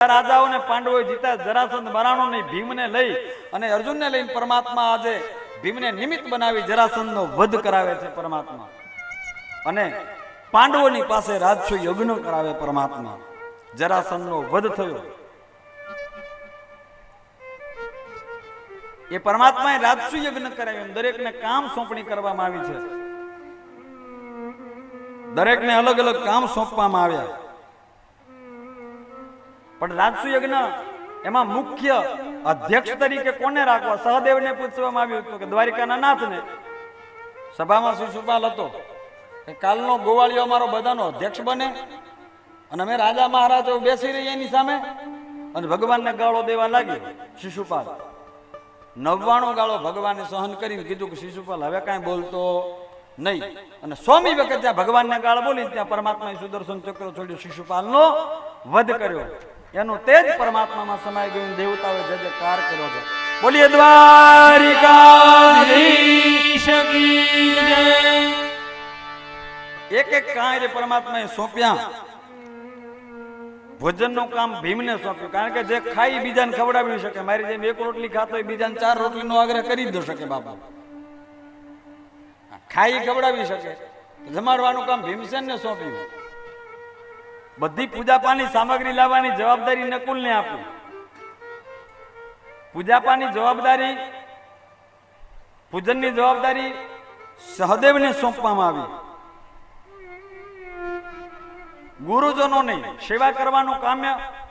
રાજાઓને પાંડવોએ જીતા, જરાસંધ મરાણો નહીં, ભીમને લઈ અને અર્જુનને લઈને પરમાત્મા આજે ભીમને નિમિત્ત બનાવી જરાસંધનો વધ કરાવે છે પરમાત્મા, અને પાંડવોની પાસે રાજસુ યજ્ઞ કરાવે પરમાત્મા. જરાસંધનો વધ થયો એ પરમાત્માએ રાજસુ યજ્ઞ કરાવ્યો. દરેકને કામ સોંપણી કરવામાં આવી છે, દરેકને અલગ અલગ કામ સોંપવામાં આવ્યા. પણ રાજસુ યજ્ઞ એમાં મુખ્ય અધ્યક્ષ તરીકે કોને રાખવા? સહદેવને પૂછવામાં આવ્યું હતું કે દ્વારિકાના નાથને. સભામાં શિશુપાલ હતો કે કાલનો ગોવાળિયો અમારો બધાનો અધ્યક્ષ બને, અને અમે રાજા મહારાજો બેસી રહી એની સામે, અને ભગવાનને ગાળો દેવા લાગ્યો શિશુપાલ. 99 ગાળો ભગવાને સહન કરીને કીધું કે શિશુપાલ હવે કાંઈ બોલતો નહીં. અને 100મી વખત જ્યાં ભગવાનને ગાળ બોલી ત્યાં પરમાત્માએ સુદર્શન ચક્ર છોડ્યો, શિશુપાલનો વધ કર્યો. એનું તેજ પરમાત્મામાં સમાઈ ગયું. દેવતાઓએ જય જયકાર કર્યો છે. બોલીએ દ્વારિકાધીશ કી જય. એક એક કાર્ય પરમાત્માએ સોંપ્યા. ભોજનનું કામ ભીમને સોંપ્યું, કારણ કે જે ખાઈ બીજાને ખવડાવી શકે. મારી જેમ એક રોટલી ખાતો હોય બીજાને 4 રોટલીનો આગ્રહ કરી જ ન શકે. બાપા ખાઈ ખવડાવી શકે. જમાડવાનું કામ ભીમસેનને સોંપ્યું. બધી પૂજાપાની સામગ્રી લાવવાની જવાબદારી નકુલને આપી. પૂજાપાની જવાબદારી, પૂજનની જવાબદારી સહદેવને સોંપવામાં આવી. ગુરુજનોને સેવા કરવાનું કામ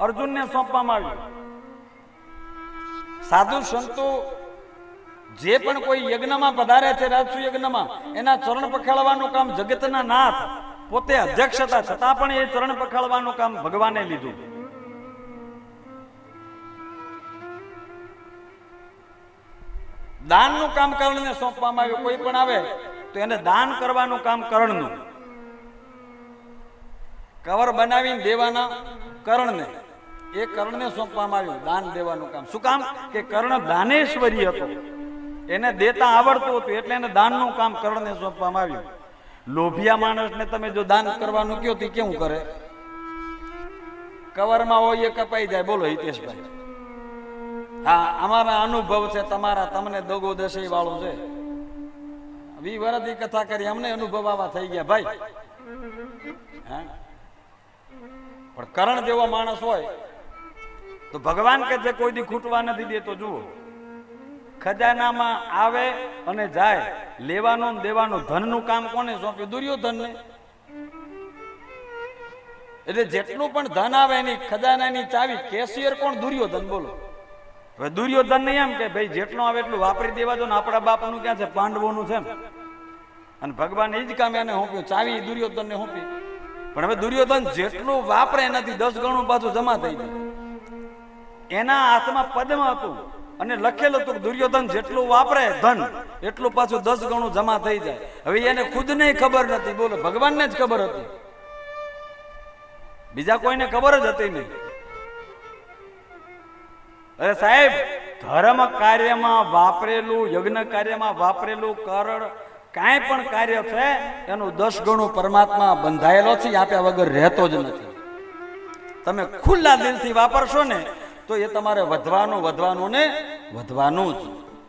અર્જુનને સોંપવામાં આવ્યું. સાધુ સંતો જે પણ કોઈ યજ્ઞમાં પધારે છે, રાજસુ યજ્ઞમાં, એના ચરણ પખાળવાનું કામ જગતના નાથ પોતે અધ્યક્ષ હતા, છતાં પણ એ ચરણ પખાળવાનું કામ ભગવાને લીધું. દાનનું કામ કર્ણને સોંપવામાં આવ્યું. કોઈ પણ આવે તો એને દાન કરવાનું કામ કર્ણનું. કવર બનાવીને દેવાના કર્ણને, એ કર્ણને સોંપવામાં આવ્યું દાન દેવાનું કામ. શું કામ? કે કર્ણ દાનેશ્વરી હતો, એને દેતા આવડતું હતું, એટલે એને દાનનું કામ કર્ણને સોંપવામાં આવ્યું. લોભિયા માણસને તમે જો દાન કરવાનું કહો તો કેવું કરે? કવરમાં હોય એ કપાઈ જાય. બોલો હિતેશભાઈ. હા, અમારા અનુભવ છે, તમારા તમને દગો દશે વાળું છે. 20 વર્ષથી કથા કરી, અમને અનુભવ આવા થઈ ગયા ભાઈ. હા, પણ કર્ણ જેવો માણસ હોય તો ભગવાન કે જે કોઈ દી ખૂટવા નથી દેતો. જુઓ, ખજાનામાં આવે અને જાય, લેવાનું દેવાનું. ધનનું કામ કોને સોંપ્યું? દુર્યોધનને. એટલે જેટલું પણ ધન આવે એની ખજાનાની ચાવી કેશિયર કોણ? દુર્યોધન. બોલો, હવે દુર્યોધન નહીં એમ કે ભાઈ જેટલું આવે એટલું વાપરી દેવા દો ને, આપણા બાપનું ક્યાં છે? પાંડવોનું છે. અને ભગવાન એ જ કામ એને સોંપ્યું, ચાવી દુર્યોધનને સોંપી. પણ હવે દુર્યોધન જેટલું વાપરે એનાથી 10 ગણું પાછું જમા થઈ જાય. એના હાથમાં પદ્મ હતું અને લખેલું હતું દુર્યોધન જેટલું વાપરે ધન એટલું પાછું 10 ગણું જમા થઈ જાય. હવે એને ખુદને ખબર નથી. બોલો, ભગવાનને જ ખબર હતી, બીજા કોઈને ખબર જ હતી નહીં. અરે સાહેબ, ધર્મ કાર્યમાં વાપરેલું, યજ્ઞ કાર્યમાં વાપરેલું કરણ કાંઈ પણ કાર્ય છે એનું 10 ગણું પરમાત્મા બંધાયેલો છે, આપ્યા વગર રહેતો જ નથી. તમે ખુલ્લા દિલથી વાપરશો ને તો એ તમારે વધવાનું ને વધવાનું જ.